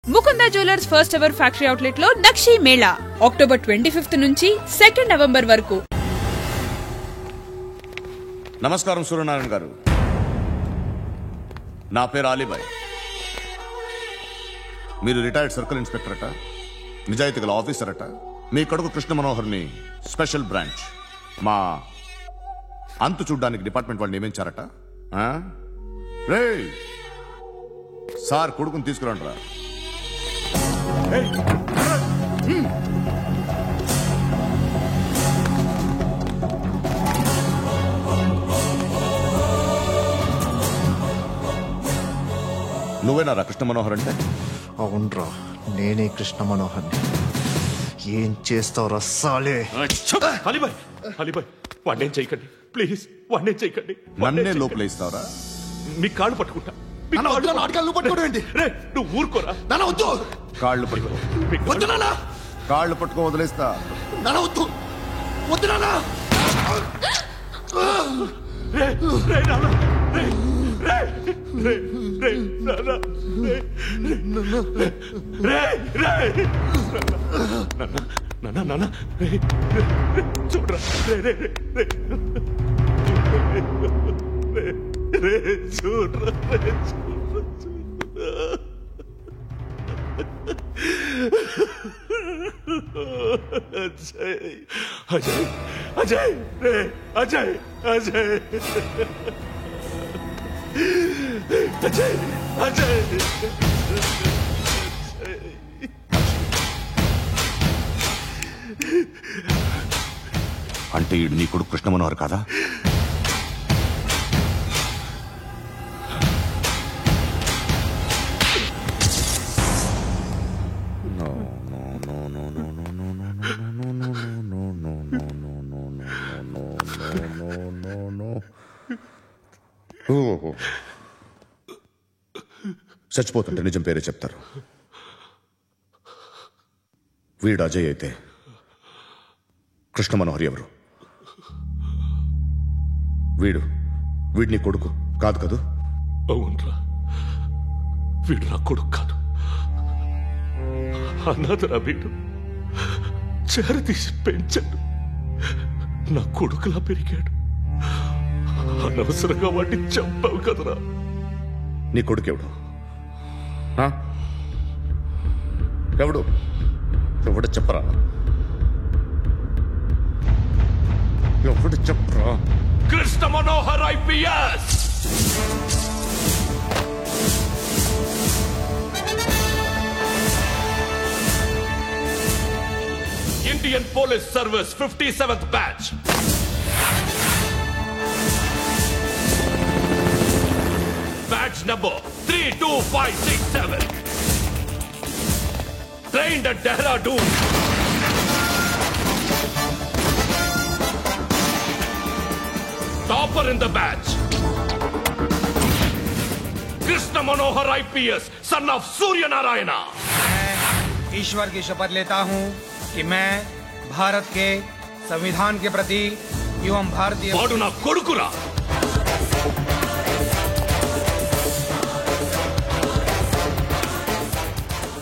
Mukunda jewellers first ever factory outlet లో నక్షి Mela October 25 నుంచి 2 November వరకు. నమస్కారం సూర్యనారాయణ గారు, నా పేరు అలీబాయ్. మీరు రిటైర్డ్ సర్కిల్ ఇన్స్పెక్టర్ అట, నిజాయితీ గల ఆఫీసర్ అట. మీ కొడుకు కృష్ణ మనోహర్ని స్పెషల్ బ్రాంచ్ మా అంతు చూడ్డానికి డిపార్ట్మెంట్ వాళ్ళు నియమించారట. రే సార్, కొడుకుని తీసుకురండి రా. నువ్వేనా కృష్ణ మనోహర్ అంటే? అవునరా, నేనే కృష్ణ మనోహర్ని. ఏం చేస్తావురా సాలే? అలీబాయ్, అలీబాయ్, వాడినేం చేయకండి ప్లీజ్, వాడినేం చేయకండి. నన్నే లోపల ఇస్తావరా? మీ కాళ్ళు పట్టుకుంటా. నువ్వు ఊరుకోరా. కాళ్ళు పట్టుకో. కాళ్ళు పట్టుకో, వదిలేస్తా. చూడరా, అజయ్, అజయ్, అజయ్, అజయ్, అజయ్, అజయ్. అంటే నీ కొడుకు కృష్ణ మనోహర్ కాదా? చచ్చిపోతుంటే నిజం పేరే చెప్తారు. వీడు అజయ్ అయితే కృష్ణ మనోహర్ ఎవరు? వీడిని కొడుకు కాదు కదూ? అవునరా, వీడు నా కొడుకు కాదు, అన్నదరా. వీడు చేరతీసి పెంచాడు, నా కొడుకులా పెరిగాడు. అనవసరంగా వాడిని చంపావు కదరా. నీ కొడుకు ఎవడు? ఎవడు? ఎవడు చెప్పరా? ఎవడు చెప్పరా? Krishna Manohar IPS. Indian Police Service 57th batch. Batch number 32567. Trained at Dehradun. Topper in the batch. Krishna Manohar IPS, son of Surya Narayana. मैं ईश्वर की शपथ लेता हूं कि मैं भारत के संविधान के प्रति एवं भारतीय వాడు నా కొడుకురా.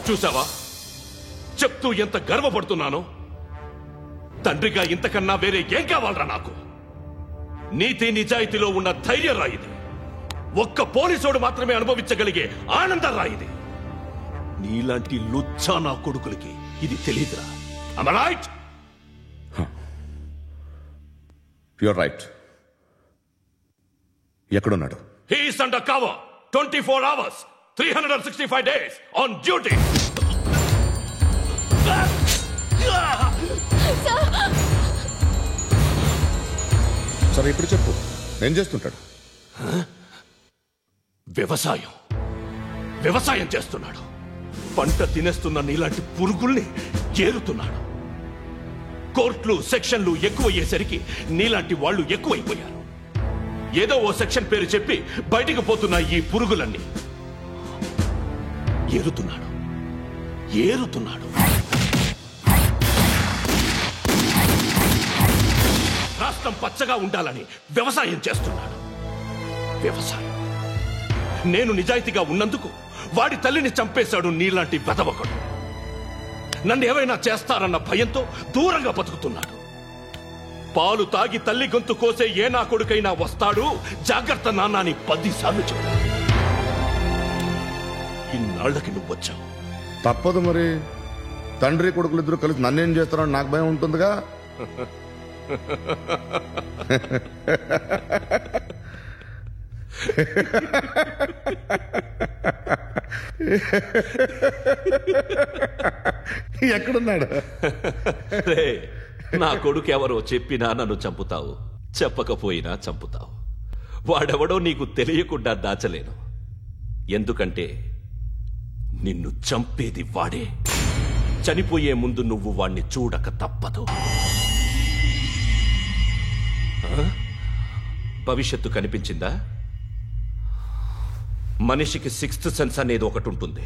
చూసావా, చెప్తూ ఎంత గర్వపడుతున్నానో. తండ్రిగా ఇంతకన్నా వేరే ఏం కావాలరా నాకు? నీతి నిజాయితీలో ఉన్న ధైర్యం రాయిది. ఒక్క పోలీసోడు మాత్రమే అనుభవించగలిగే ఆనందం రాయిది. నీలాంటి లుచ్చా నా కొడుకులకి ఇది తెలియదురా. Am I right? You're right. ఎక్కడున్నాడు? He is under cover 24 hours 365 days on duty. సరే, ఇప్పుడు చెప్పు, ఏం చేస్తుంటాడు? వ్యవసాయం చేస్తున్నాడు. పంట తినేస్తున్న నీలాంటి పురుగుల్ని చేరుతున్నాడు. కోర్టులు సెక్షన్లు ఎక్కువయ్యేసరికి నీలాంటి వాళ్ళు ఎక్కువైపోయారు. ఏదో ఓ సెక్షన్ పేరు చెప్పి బయటికి పోతున్న ఈ పురుగులన్నీ ఏరుతున్నాడు. రాష్ట్రం పచ్చగా ఉండాలని వ్యవసాయం చేస్తున్నాడు. వ్యవసాయం. నేను నిజాయితీగా ఉన్నందుకు వాడి తల్లిని చంపేశాడు నీలాంటి వెధవకుడు. నన్ను ఏమైనా చేస్తారన్న భయంతో దూరంగా బతుకుతున్నాడు. పాలు తాగి తల్లి గొంతు కోసే ఏ నా కొడుకైనా వస్తాడు, జాగ్రత్త నాన్న అని 10 సార్లు చెప్పాడు. ఇన్నాళ్లకి నువ్వు వచ్చావు. తప్పదు మరి. తండ్రి కొడుకులు ఇద్దరు కలిసి నన్నేం చేస్తారని నాకు భయం ఉంటుందిగా. ఎక్కడున్నాడు? నా కొడుకు ఎవరో చెప్పినా నన్ను చంపుతావు, చెప్పకపోయినా చంపుతావు. వాడెవడో నీకు తెలియకుండా దాచలేను. ఎందుకంటే నిన్ను చంపేది వాడే. చనిపోయే ముందు నువ్వు వాణ్ణి చూడక తప్పదు. భవిష్యత్తు కనిపించిందా? మనిషికి 6th సెన్స్ అనేది ఒకటి ఉంటుంది.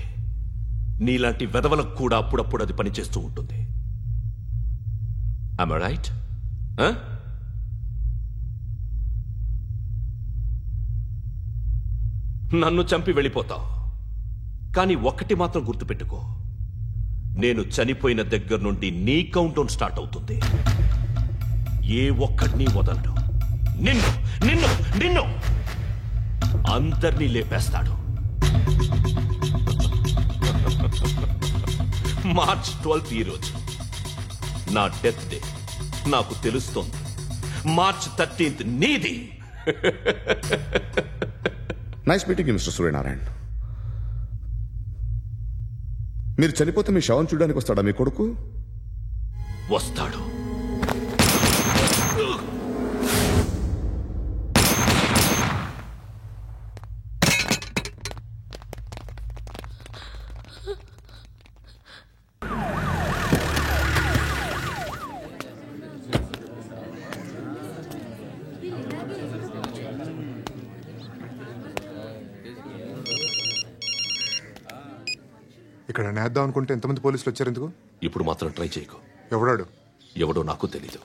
నీలాంటి వెధవలకు కూడా అప్పుడప్పుడు అది పనిచేస్తూ ఉంటుంది. Am I right? నన్ను చంపి వెళ్ళిపోతావు. కానీ ఒక్కటి మాత్రం గుర్తుపెట్టుకో, నేను చనిపోయిన దగ్గర నుండి నీ కౌంటౌన్ స్టార్ట్ అవుతుంది. ఏ ఒక్కడిని వదలడు. నిన్ను నిన్ను నిన్ను అందరినీ లేపేస్తాడు. మార్చ్ 12th ఈ రోజు నా డెత్ డే. నాకు తెలుస్తోంది. మార్చ్ 13th నీది. Nice meeting mister Suryanarayana. మీరు చనిపోతే మీ శవం చూడడానికి వస్తాడా మీ కొడుకు? వస్తాడు. ఇక్కడ నేద్దాం అనుకుంటే ఎంతమంది పోలీసులు వచ్చారు ఎందుకు? ఇప్పుడు మాత్రం ట్రై చేయకు. ఎవడాడు? ఎవడో నాకు తెలీదు.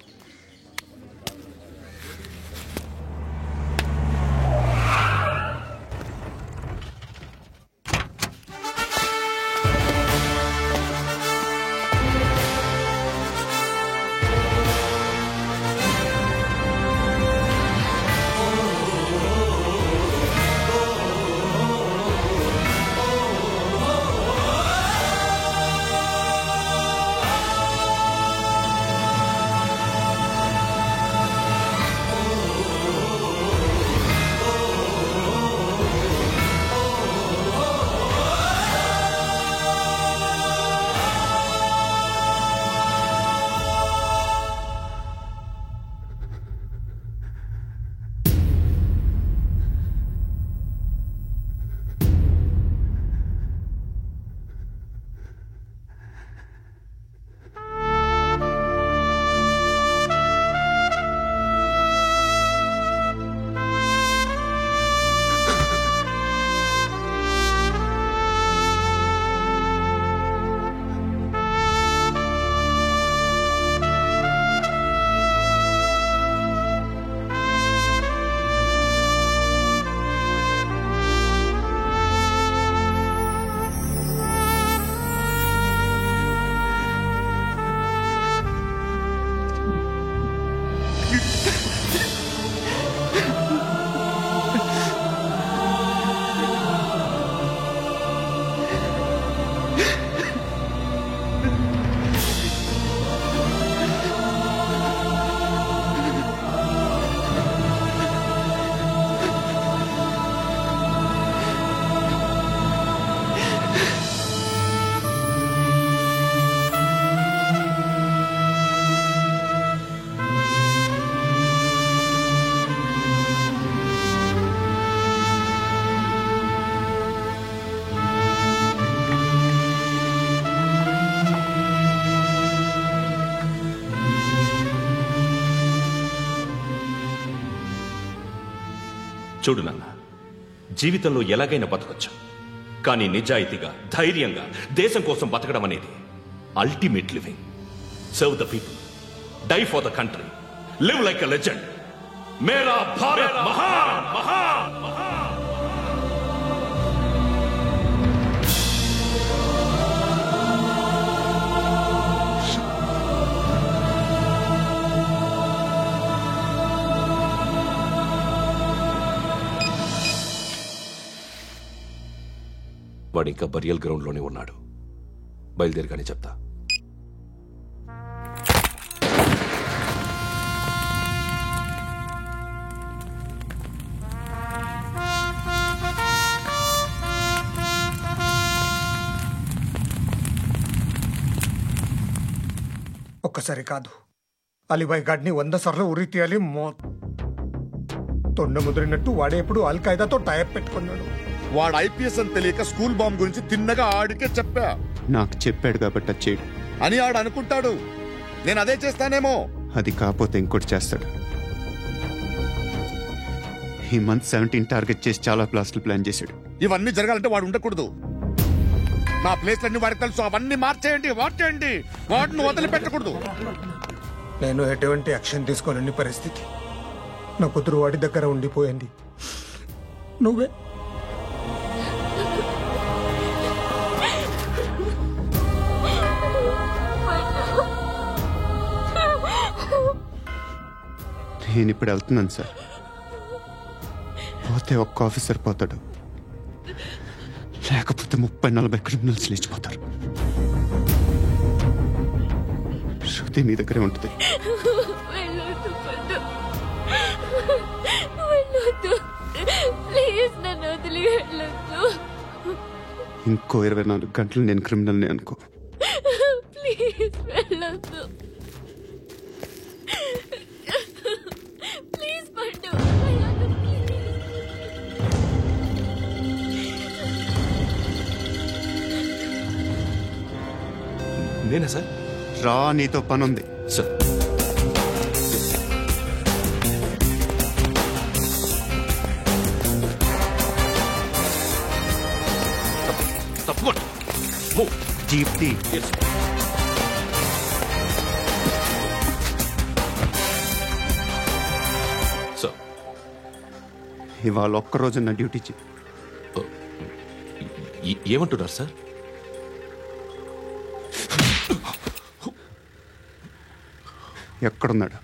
చూడు నాన్న, జీవితంలో ఎలాగైనా బతకొచ్చు. కానీ నిజాయితీగా, ధైర్యంగా దేశం కోసం బతకడం అనేది ultimate living. Serve the people, die for the country, live like a legend. మేరా భారత్ మహాన్ మహాన్ మహాన్. వాడు ఇంకా బరియల్ గ్రౌండ్లోనే ఉన్నాడు. బయలుదేరగానే చెప్తా. ఒక్కసారి కాదు, అలీబాయ్ గాడిని 100 సార్లు ఉరి తీయాలి. తొండ ముదిరినట్టు వాడేప్పుడు అల్ ఖైదాతో టైప్ పెట్టుకున్నాడు. వాడు ఐపీఎస్ అని తెలియక స్కూల్ బాంబ్ గురించి తిన్నగా ఆడికే చెప్పా. నాకు చెప్పాడు కాబట్టి అది చేయడు అని ఆడు అనుకుంటాడు. నేను అదే చేస్తానేమో. అది కాకపోతే ఇంకోటి చేస్తాడు. ఈ మంత్ 17 టార్గెట్ చేసి చాలా బ్లాస్టులు ప్లాన్ చేశాడు. ఇవన్నీ జరగాలంటే వాడు ఉండకూడదు. నా ప్లేస్లన్నీ వాడికి తెలుసు. అవన్నీ మార్చేయండి, వాటేయండి. వాటిని వదిలిపెట్టకూడదు. నేను ఎటువంటి యాక్షన్ తీసుకోలేని పరిస్థితి. నా కూతురు వాడి దగ్గర ఉండిపోయింది. నువ్వే నేను ఇప్పుడు వెళ్తున్నాను సార్. పోతే ఒక్క ఆఫీసర్ పోతాడు, లేకపోతే 30-40 క్రిమినల్స్ లేచిపోతారు. శృతి మీ దగ్గరే ఉంటుంది. ఇంకో 24 గంటలు నేను క్రిమినల్ని అనుకో. ప్లీజ్ వెళ్ళొద్దు. ప్లీజ్ పండు. నేనా సార్? రా, నీతో పని ఉంది సార్. తప్పకుండా జీప్తి. సార్, ఇవాళ ఒక్కరోజు నా డ్యూటీ ఏమంటున్నారు సార్? ఎక్కడున్నాడు?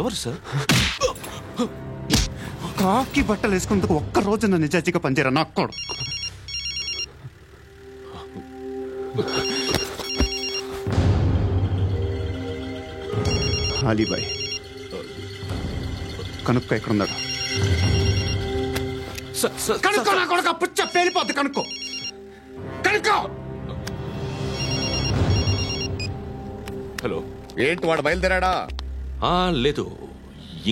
ఎవరు సార్? కాకి బట్టలు వేసుకున్నందుకు ఒక్కరోజు నా నిజాజీగా పనిచేయరా నాకు కూడా. అలీబాయ్ కనుక్కో ఎక్కడున్నాడు. కనుక్కో నా కొడుకు. పుచ్చ పేలిపోద్ది. కనుక్కో. హలో. ఏంటి వాడు బయలుదేరాడా? లేదు,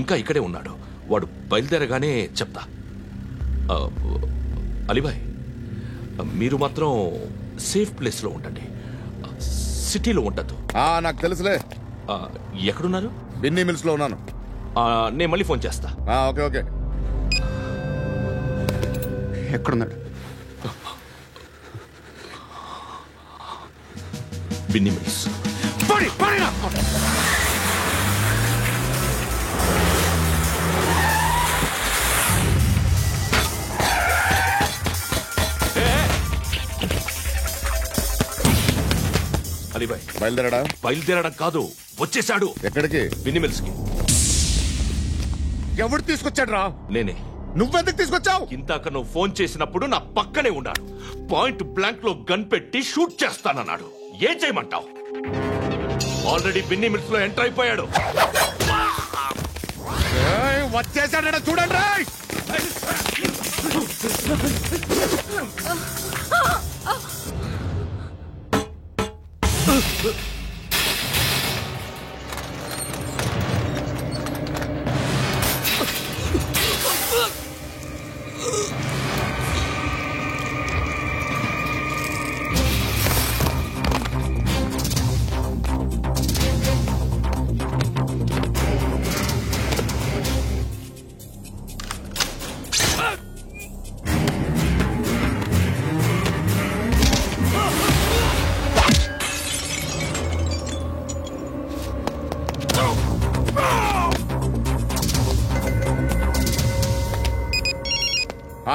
ఇంకా ఇక్కడే ఉన్నాడు. వాడు బయలుదేరగానే చెప్తా. అలీబాయ్, మీరు మాత్రం సేఫ్ ప్లేస్ లో ఉండండి. సిటీలో ఉండద్దు. నాకు తెలుసులే. ఎక్కడున్నారు? బిన్నీ మిల్స్ లో ఉన్నాను. నేను మళ్ళీ ఫోన్ చేస్తా. Okay okay. ఎక్కడున్నాడు? బిన్నీ మిల్స్. అలీబాయ్ బయలుదేరాడా? బయలుదేరడం కాదు, వచ్చేశాడు. ఎక్కడికి? బిన్నీ మిల్స్ కి. ఎవడు తీసుకొచ్చాడు రా? నేనే. నువ్వెందుకు తీసుకొచ్చావు? ఇందాక నువ్వు ఫోన్ చేసినప్పుడు నా పక్కనే ఉన్నాడు. పాయింట్ బ్లాంక్ లో గన్ పెట్టి షూట్ చేస్తానన్నాడు. ఏం చేయమంటావు? ఆల్రెడీ బిన్నీ మిల్స్ లో ఎంటర్ అయిపోయాడు. వచ్చేసాడ చూడండి రా.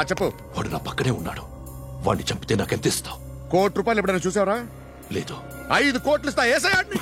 చెప్పు. వాడు నా పక్కనే ఉన్నాడు. వాడిని చంపితే నాకెంత ఇస్తావు? ₹1 కోటి ఎప్పుడైనా చూసావరా? లేదు. 5 కోట్లు ఇస్తా. ఏసయాడిని.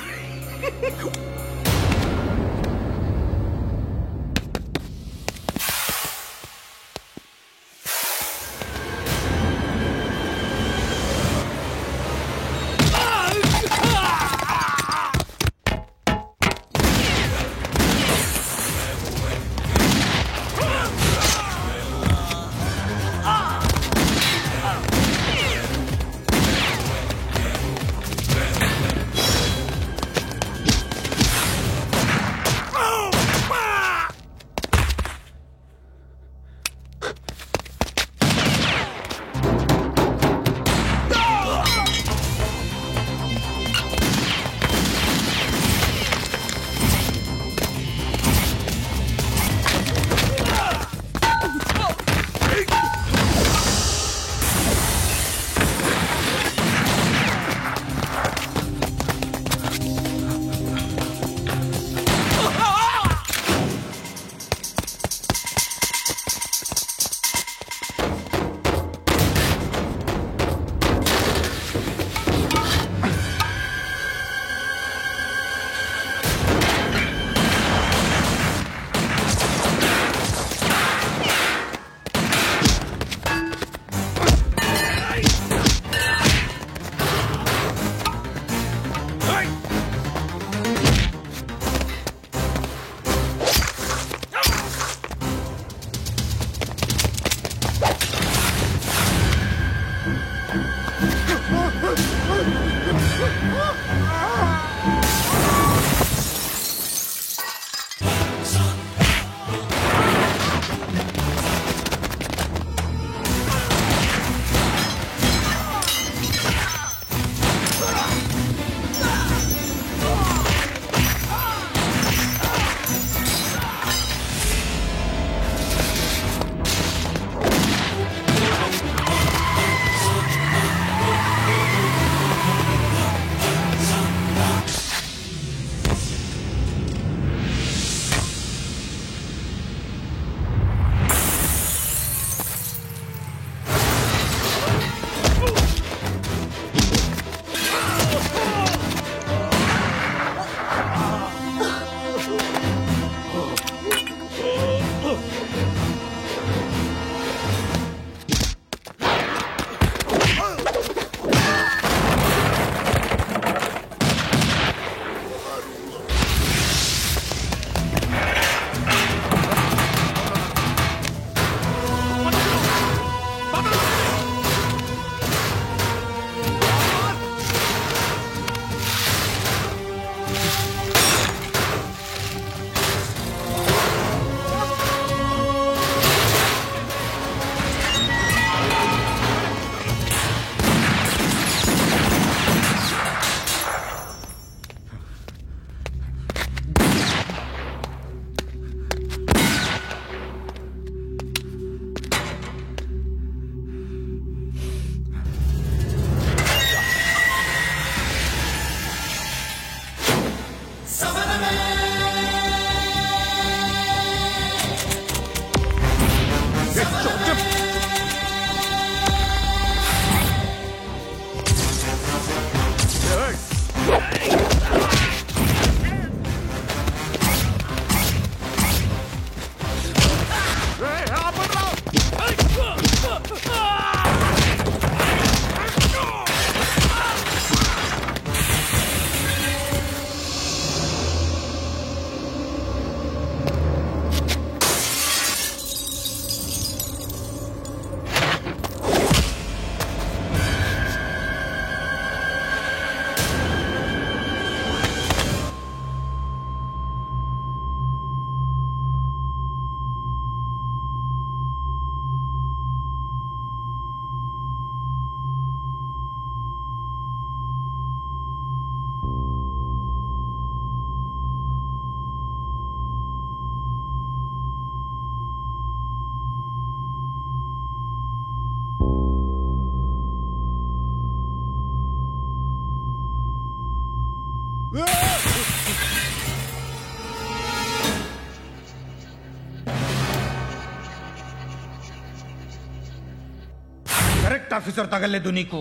కరెక్ట్ ఆఫీసర్ తగలేదు నీకు.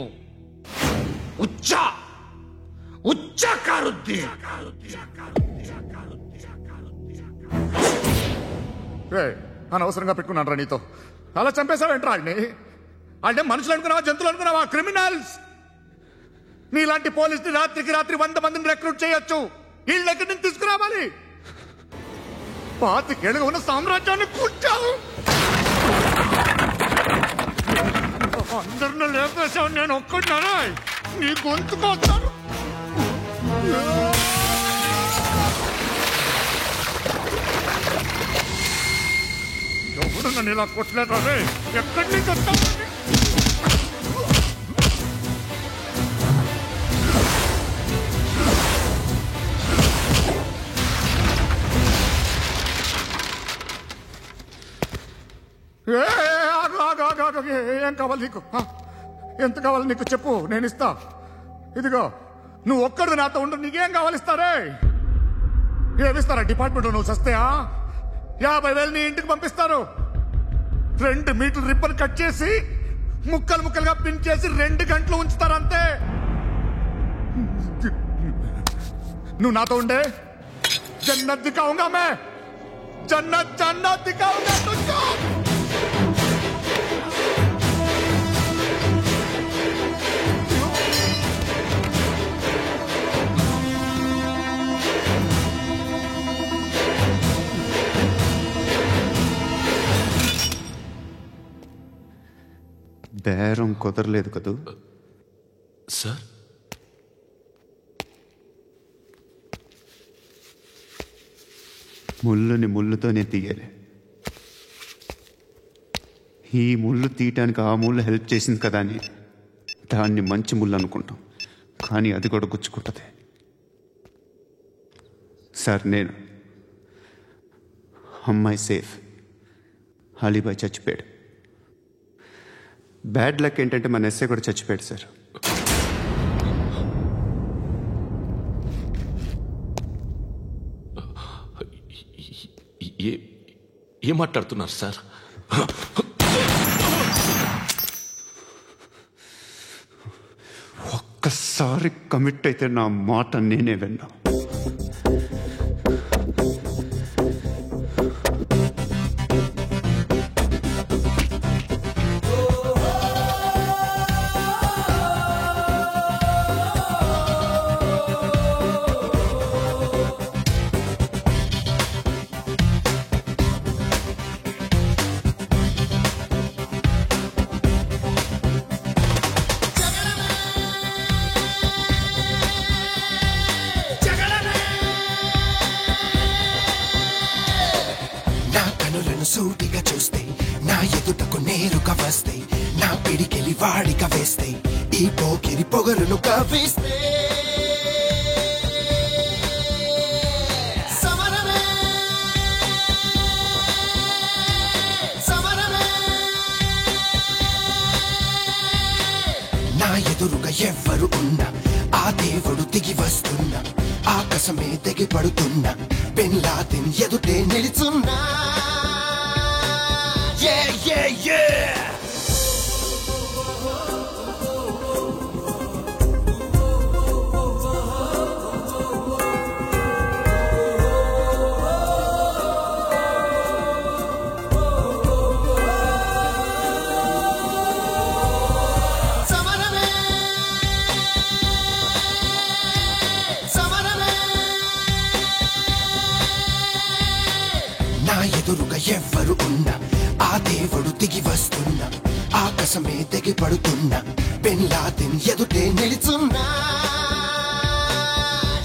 ఉచ్చా కారుద్ది. అనవసరంగా పెట్టుకున్నాను రా నీతో. అలా చంపేశావేంట్రా ఆడిని? అంటే మనుషులు అనుకున్నావా, జంతువులు అనుకున్నావా? క్రిమినల్స్. నీలాంటి పోలీసుని రాత్రికి రాత్రి 100 మందిని రిక్రూట్ చేయొచ్చు. వీళ్ళ ఎక్కడి నుంచి తీసుకురావాలి? 25 ఏళ్ళుగా ఉన్న సామ్రాజ్యాన్ని కూర్చావు. అందరిని లేపేశావు, నేను ఒక్కడినారా? నీ గొంతుకొస్తాను. ఎవడు నన్ను ఇలా కొట్టలేదా? ఎక్కడి నుంచి వస్తావు? ఏం కావాలి నీకు? ఎంత కావాలి నీకు చెప్పు, నేను ఇస్తా. ఇదిగో నువ్వు ఒక్కడు నాతో ఉండు. నీకేం కావాలి ఇస్తారే? ఏమిస్తారా డిపార్ట్మెంట్? నువ్వు చస్తేయా 50,000 నీ ఇంటికి పంపిస్తారు. 2 మీటర్లు రిబ్బన్ కట్ చేసి ముక్కలు ముక్కలుగా పిన్ చేసి 2 గంటలు ఉంచుతారు అంతే. నువ్వు నాతో ఉండే జన్నత్ దిఖాऊंगा मैं. జన్నత్ జన్నత్ దిఖాऊंगा तुझको. బేరం కుదరలేదు కదూ సార్? ముళ్ళుని ముళ్ళుతోనే తీయాలి. ఈ ముళ్ళు తీయటానికి ఆ ముళ్ళు హెల్ప్ చేసింది కదా అని దాన్ని మంచి ముళ్ళు అనుకుంటాం, కానీ అది కూడా గుచ్చుకుంటుంది. సార్, నేను అమ్మాయి సేఫ్, అలీబాయ్ చచ్చిపోయాడు. బ్యాడ్ లక్ ఏంటంటే మన ఎస్ఐ కూడా చచ్చిపోయాడు సార్. ఏం మాట్లాడుతున్నారు సార్? ఒక్కసారి కమిట్ అయితే నా మాట నేనే విన్నా. సూటిగా చూస్తే నా ఎదుటకు నేరుగా వస్తే నా పిడికెలి వాడిగా వేస్తే ఈ పోకిరి పొగరును కవిస్తే సమరమే సమరమే. నా ఎదురుగా ఎవ్వరు ఉన్నా ఆ దేవుడు దిగి వస్తున్నా, ఆకాశమే తెగి పడుతున్నా, బిన్ లాదెన్ ఎదుటే నిలుచున్నా. Yeah, yeah, yeah! Samarame, samarame. నా ఎదురుగా ఎవ్వరు ఉన్నా ఆ దేవుడు దిగి వస్తున్నా, ఆకాశమే తెగి పడుతున్నా, బిన్ లాదెన్ ఎదుటే నిలుచున్నా.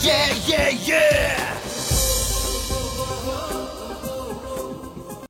Yeah, yeah, yeah!